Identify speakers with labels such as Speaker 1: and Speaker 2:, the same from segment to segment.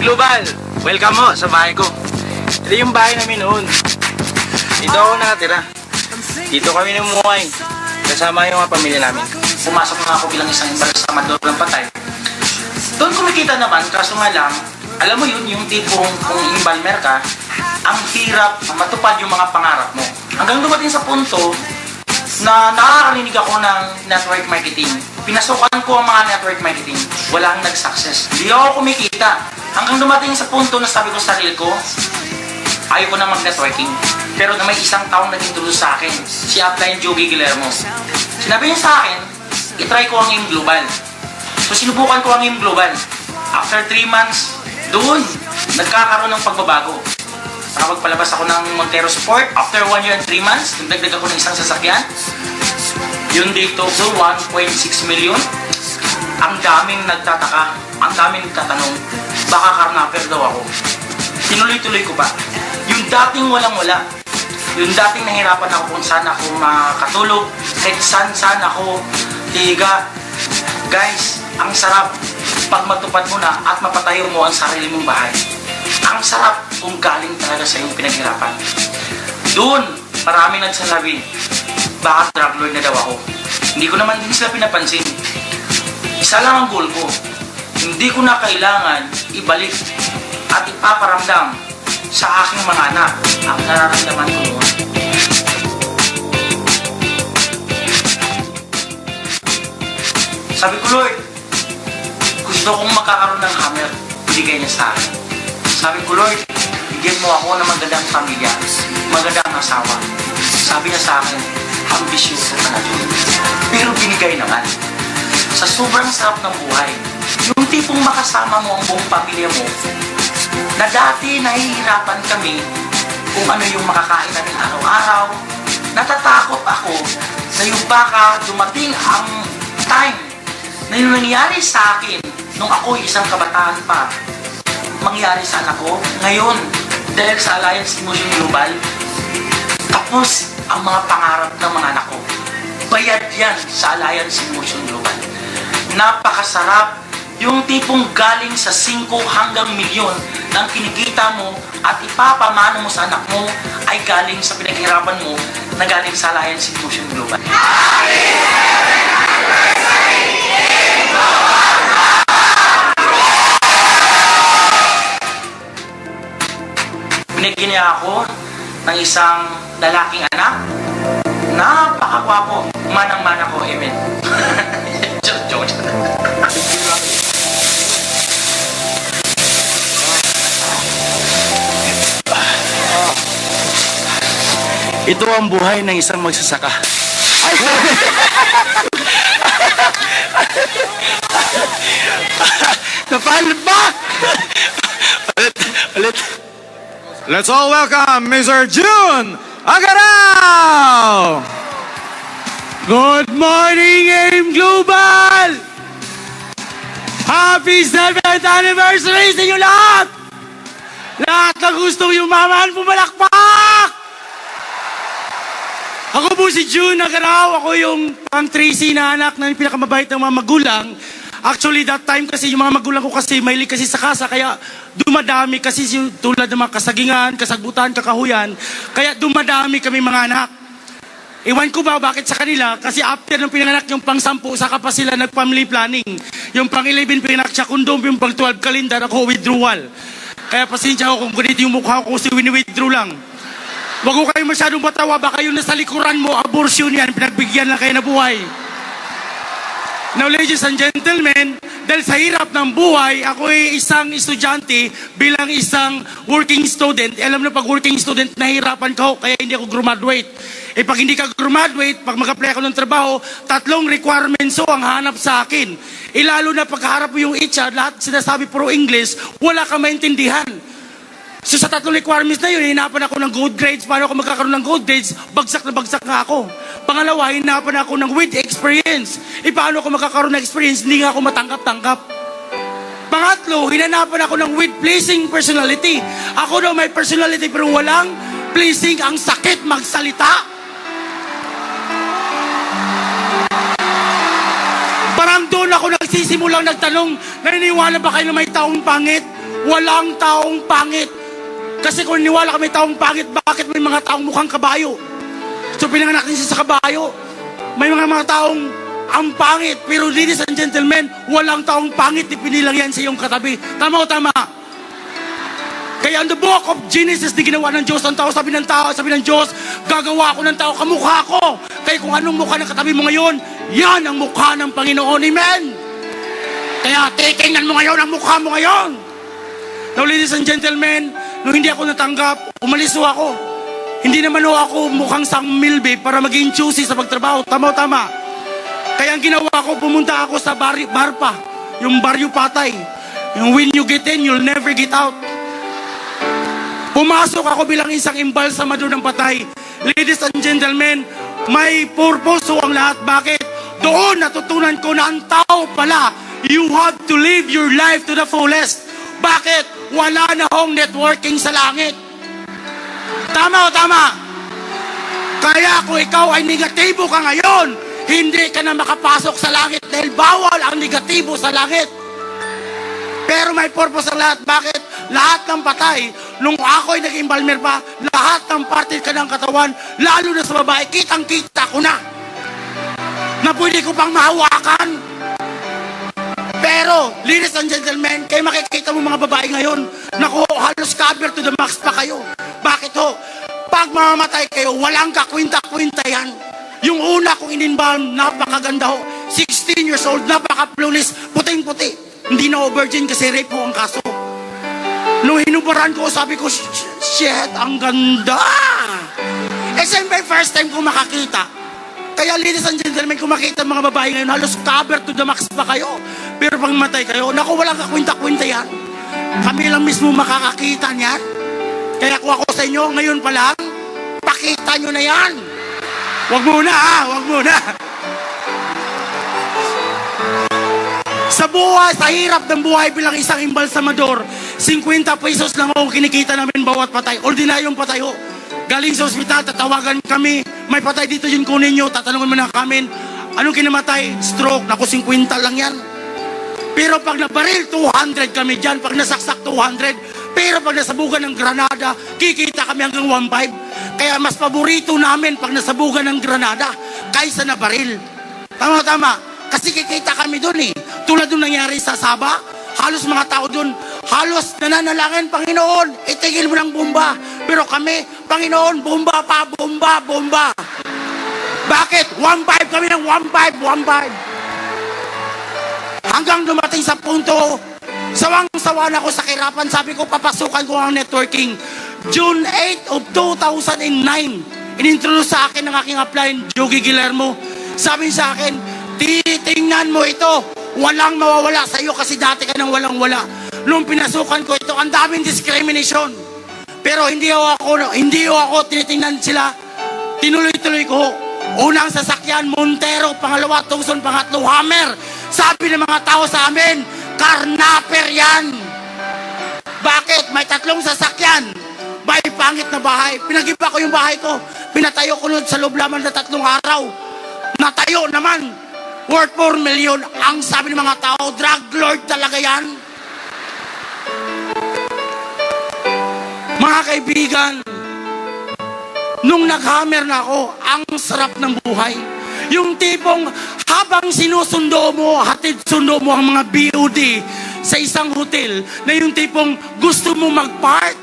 Speaker 1: Global, welcome mo sa bahay ko. Ito yung bahay namin noon. Dito ako nakatira. Dito kami namumuhay. Kasama yung mga pamilya namin.
Speaker 2: Pumasok na ako bilang isang embalsamador ng patay. Doon kumikita naman, kaso nga lang, alam mo yun, yung tipong kung embalmer ka, ang hirap matupad yung mga pangarap mo. Hanggang dumating sa punto na nakakarinig ako ng network marketing. Pinasukan ko ang mga network marketing. Walang nag-success. Hindi ako kumikita. Hanggang dumating sa punto na sabi ko sa sarili ko, ayaw ko na mag-networking. Pero na may isang taong nag-introduce sa akin, si Upline Joey Guillermo. Sinabi niya sa akin, itry ko ang AIM Global. So sinubukan ko ang AIM Global. After 3 months, doon, nagkakaroon ng pagbabago. Nakapagpalabas ako ng Montero Sport. After 1 year and 3 months, nagdagdag ako ng isang sasakyan. Yung dito, so 1.6 million. Ang daming nagtataka, ang daming nagtatanong, baka karnapper daw ako. Tinuloy-tuloy ko pa. Yung dating walang-wala, yung dating nahirapan ako kung saan ako makatulog, kahit saan ako tiga. Guys, ang sarap pag matupad mo na at mapatayo mo ang sarili mong bahay. Ang sarap kung galing talaga sa iyong pinaghirapan. Doon, marami nagsasabi, baka drug lord na daw ako. Hindi ko naman din sila pinapansin. Isa lang ang goal ko. Hindi ko na kailangan ibalik at ipaparamdam sa aking mga anak ang nararamdaman ko noon. Sabi ko, Lord, gusto kong makakaroon ng hammer. Bigay niya sa akin. Sabi ko, Lord, bigyan mo ako ng magandang pamilya, magandang asawa. Sabi niya sa akin, ambisyoso ka na doon. Pero binigay naman. Sa sobrang sarap ng buhay, yung tipong makasama mo ang buong pamilya mo, na dati nahihirapan kami kung ano yung makakain namin araw-araw. Natatakot ako na yung baka dumating ang time na yung nangyari sa akin nung ako'y isang kabataan pa, mangyari sa anak ko ngayon dahil sa Alliance Emotion Global. Tapos ang mga pangarap ng mga anak ko, bayad yan sa Alliance Emotion Global. Napakasarap yung tipong galing sa 5 hanggang milyon ng kinikita mo at ipapamana mo sa anak mo ay galing sa pinaghirapan mo na galing sa Alliance Emotion Global. Binigyan niya ako ng isang lalaking anak. Napakagwapo. Manang-mana ko, amen. Joke.
Speaker 1: Ito ang buhay ng isang magsasaka. Napalpak! Ulit.
Speaker 3: Let's all welcome Mr. June Agaraw!
Speaker 4: Good morning, AIM Global! Happy 7th anniversary sa inyo lahat! Lahat na gustong yumaman, pumalakpak! Ako po si June Agaraw. Ako yung pang-Tracy na anak ng pinakamabait ng mga magulang. Actually, that time kasi yung mga magulang ko kasi mahilig kasi sa kasa, kaya dumadami kasi tulad ng mga kasagingan, kasagbutan, kakahuyan. Kaya dumadami kami mga anak. Iwan ko ba bakit sa kanila? Kasi after ng pinanganak yung pang-10, saka pa sila nag-family planning. Yung pang-11 pinanganak siya kondom, yung pang-12 kalendar, ako withdrawal. Kaya pasensya ako kung ganito yung mukha ko kasi wini-withdraw lang. Huwag ko kayo masyadong batawa, baka yung nasa likuran mo, abortion yan, pinagbigyan lang kayo na buhay. Now, ladies and gentlemen, dahil sa hirap ng buhay, ako ay isang estudyante bilang isang working student. Alam na pag working student, nahihirapan ko, kaya hindi ako graduate. Pag hindi ka graduate, pag mag-apply ako ng trabaho, 3 requirements ang hanap sa akin. Lalo na pagkaharap mo yung HR, lahat sinasabi puro English, wala ka maintindihan. So sa 3 requirements na yun, hinapan ako ng good grades. Paano ako magkakaroon ng good grades? Bagsak na bagsak nga ako. Pangalawa, hinapan ako ng with experience. Paano ako magkakaroon ng experience? Hindi nga ako matanggap-tanggap. Pangatlo, hinanapan ako ng with pleasing personality. Ako daw may personality pero walang pleasing. Ang sakit magsalita. Parang doon ako nagsisimulang nagtanong, naniniwala ba kayo na may taong pangit? walang taong pangit. Kasi kung niwala ka may taong pangit, bakit may mga taong mukhang kabayo? So pinanganak din siya sa kabayo. May mga taong ang pangit, pero ladies and gentlemen, walang taong pangit, ipinilang yan sa iyong katabi. Tama o tama? Kaya in the book of Genesis, di ginawa ng Diyos ang tao, sabi ng Diyos, gagawa ko ng tao kamukha ko. Kaya kung anong mukha ng katabi mo ngayon, yan ang mukha ng Panginoon. Amen? Kaya titingnan mo ngayon ang mukha mo ngayon. Now ladies and gentlemen, nung hindi ako natanggap, umalis ako. Hindi naman ako mukhang sang milbe para maging choosy sa pagtrabaho. Tama o tama? Kaya ang ginawa ko, pumunta ako sa bar pa, yung baryo patay. Yung when you get in, you'll never get out. Pumasok ako bilang isang imbalsamador ng patay. Ladies and gentlemen, may purpose ang lahat. Bakit? Doon natutunan ko na ang tao pala, you have to live your life to the fullest. Bakit? Wala na hong networking sa langit. Tama o tama? Kaya kung ikaw ay negatibo ka ngayon, hindi ka na makapasok sa langit dahil bawal ang negatibo sa langit. Pero may purpose ang lahat. Bakit? Lahat ng patay, nung ako'y naging balmer pa, lahat ng parte ka ng katawan, lalo na sa babae, kitang-kita ko na pwede ko pang mahawakan. Pero, ladies and gentlemen, kayo makikita mo mga babae ngayon, naku, halos cover to the max pa kayo. Bakit ho? Pag mamamatay kayo, walang kakwinta-kwinta yan. Yung una kong in-embalm, napakaganda ho. 16 years old, napaka-flawless, puting-puti. Hindi na ako virgin kasi rape ho ang kaso. Nung hinubaran ko, sabi ko, shit, ang ganda! Siyempre, first time ko makakita. Kaya ladies and gentlemen, kung makita mga babae ngayon, halos cover to the max pa kayo. Pero pag matay kayo, naku, walang kakwinta-kwinta yan. Kami lang mismo makakakita niyan. Kaya kung ako sa inyo, ngayon pa lang, pakita nyo na yan. Wag muna wag muna. Sa buhay, sa hirap ng buhay bilang isang imbalsamador, 50 pesos lang ako kinikita namin bawat patay. Ordinaryong patay ho. Galing sa ospital, tatawagan kami. May patay dito, yun kunin nyo. Tatanungin mo na kami, anong kinamatay? Stroke. Naku, 50 lang yan. Pero pag nabaril, 200 kami dyan. Pag nasaksak, 200. Pero pag nasabugan ng granada, kikita kami hanggang 1.5. Kaya mas paborito namin pag nasabugan ng granada kaysa na baril. Tama. Kasi kikita kami dun eh. Tulad nung nangyari sa Sabah, halos mga tao dun, halos nananalangin, Panginoon, itigil mo ng bomba. Pero kami, Panginoon, bomba pa, bomba. Bakit? 1.5 kami ng 1.5. Hanggang dumating sa punto, sawang-sawa na ako sa kahirapan. Sabi ko, papasukan ko ang networking. June 8 of 2009, inintroduce sa akin ng aking upline, Jogi Guillermo. Sabi sa akin, titingnan mo ito. Walang mawawala sa iyo kasi dati ka nang walang-wala. Nung pinasukan ko ito, ang daming discrimination. Pero hindi ako tinitingnan sila. Tinuloy-tuloy ko. Unang sasakyan, Montero. Pangalawa, Tucson. Pangatlo, Hammer. Sabi ng mga tao sa amin, karnaper yan. Bakit? May 3 sasakyan. May pangit na bahay. Pinagiba ko yung bahay ko. Pinatayo ko nun sa loob lamang na 3 araw. Natayo naman. Worth 4 million. Ang sabi ng mga tao, drug lord talaga yan. Mga kaibigan, nung nag-hammer na ako, ang sarap ng buhay. Yung tipong habang sinusundo mo, hatid sundo mo ang mga BOD sa isang hotel, na yung tipong gusto mo mag-park,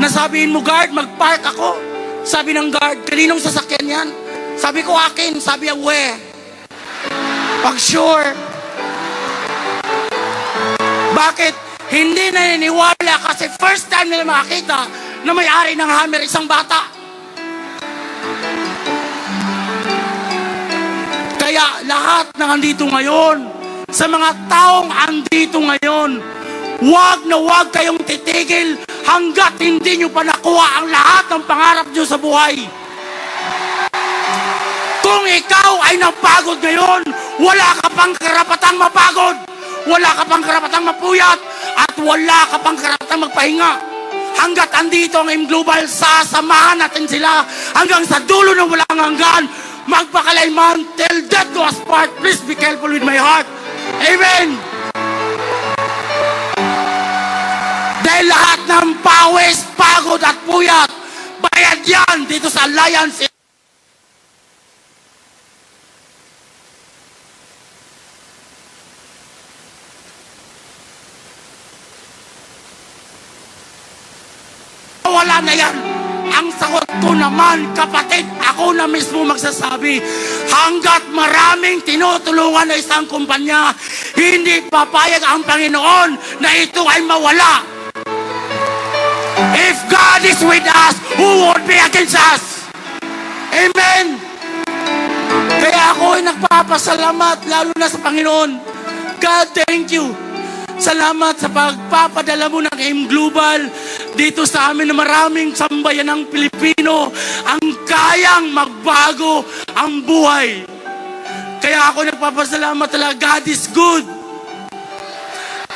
Speaker 4: nasabihin mo, guard, mag-park ako. Sabi ng guard, kaninong sasakyan yan? Sabi ko, akin. Sabi niya, we. Pag sure. Bakit? Hindi naniniwala kasi first time nila makakita na may-ari ng hammer isang bata. Kaya lahat na andito ngayon, sa mga taong andito ngayon, wag na wag kayong titigil hanggat hindi nyo pa nakuha ang lahat ng pangarap nyo sa buhay. Kung ikaw ay napagod ngayon, wala ka pang karapatang mapagod, wala ka pang karapatang mapuyat, at wala ka pang karapatang magpahinga. Hanggat andito ang M Global, sasamahan natin sila hanggang sa dulo ng walang hanggan. Magpakalayman, till death do us part. Please be careful with my heart. Amen. Dahil lahat ng pawis, pagod at puyat, bayad yan dito sa Alliance. Wala na yan. Ang sagot ko naman, kapatid, ako na mismo magsasabi, hanggat maraming tinutulungan na isang kumpanya, hindi papayag ang Panginoon na ito ay mawala. If God is with us, who would be against us? Amen. Kaya ako ay nagpapasalamat, lalo na sa Panginoon. God, thank you. Salamat sa pagpapadala mo ng AIM Global dito sa amin na maraming sambayan ng Pilipino ang kayang magbago ang buhay. Kaya ako nagpapasalamat talaga. God is good.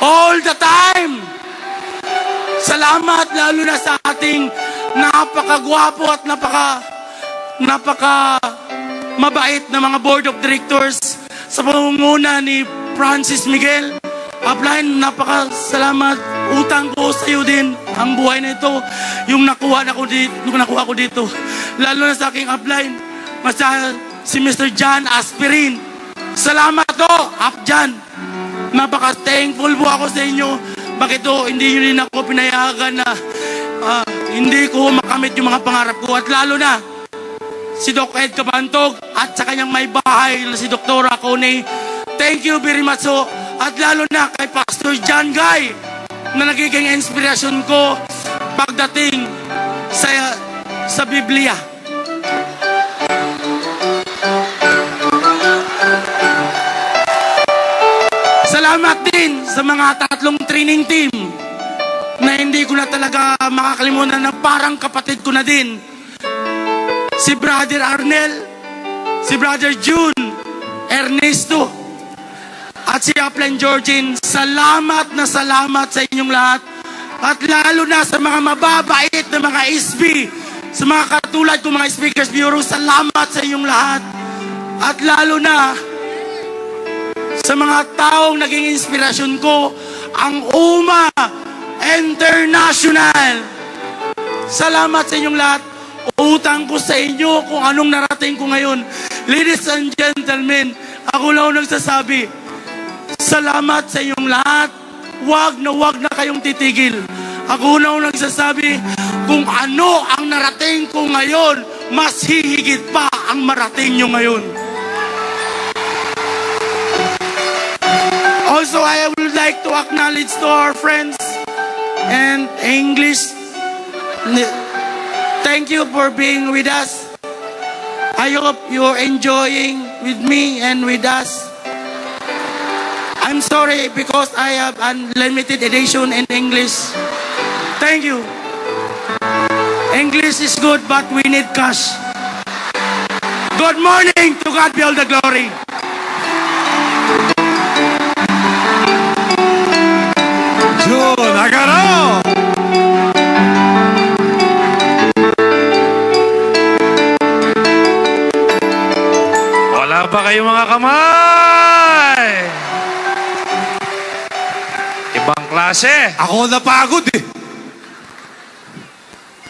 Speaker 4: All the time. Salamat lalo na sa ating napakagwapo at napaka mabait na mga board of directors sa pangunguna ni Francis Miguel. Upline, napakasalamat. Utang ko sa iyo din ang buhay na ito. Yung nakuha ko dito. Lalo na sa aking upline, si Mr. John Aspirin. Salamat to, Up John. Napaka-thankful po ako sa inyo. Bakit to, hindi nyo rin ako pinayagan na hindi ko makamit yung mga pangarap ko. At lalo na, si Doc Ed Cabantog at sa kanyang may bahay na si Dr. Coney. Thank you very much so. At lalo na kay Pastor John Guy na nagiging inspirasyon ko pagdating sa Biblia. Salamat din sa mga tatlong training team na hindi ko na talaga makakalimutan na parang kapatid ko na din. Si Brother Arnel, si Brother June, Ernesto, at si Upline Georgine. Salamat na salamat sa inyong lahat. At lalo na sa mga mababait na mga SB, sa mga katulad ko mga Speakers Bureau, salamat sa inyong lahat. At lalo na sa mga taong naging inspirasyon ko, ang UMA International. Salamat sa inyong lahat. Utang ko sa inyo kung anong narating ko ngayon. Ladies and gentlemen, ako lang nagsasabi, salamat sa inyong lahat. Wag na kayong titigil. Ako na nagsasabi, kung ano ang narating ko ngayon, mas hihigit pa ang marating nyo ngayon. Also, I would like to acknowledge to our friends and English. Thank you for being with us. I hope you're enjoying with me and with us. I'm sorry because I have unlimited edition in English. Thank you. English is good but we need cash. Good morning. To God be all the glory.
Speaker 3: June Agarao!
Speaker 5: Wala pa kayo mga kamay! Ibang klase.
Speaker 3: Ako napagod eh.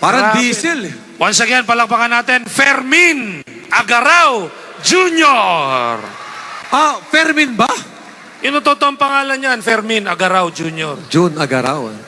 Speaker 3: Parang
Speaker 5: Grabe.
Speaker 3: diesel eh.
Speaker 5: Once again, palakpakan natin, Fermin Agarao Jr.
Speaker 3: Ah, Fermin ba?
Speaker 5: Yun ang totoong pangalan niyan, Fermin Agarao Jr.
Speaker 3: June Agarao.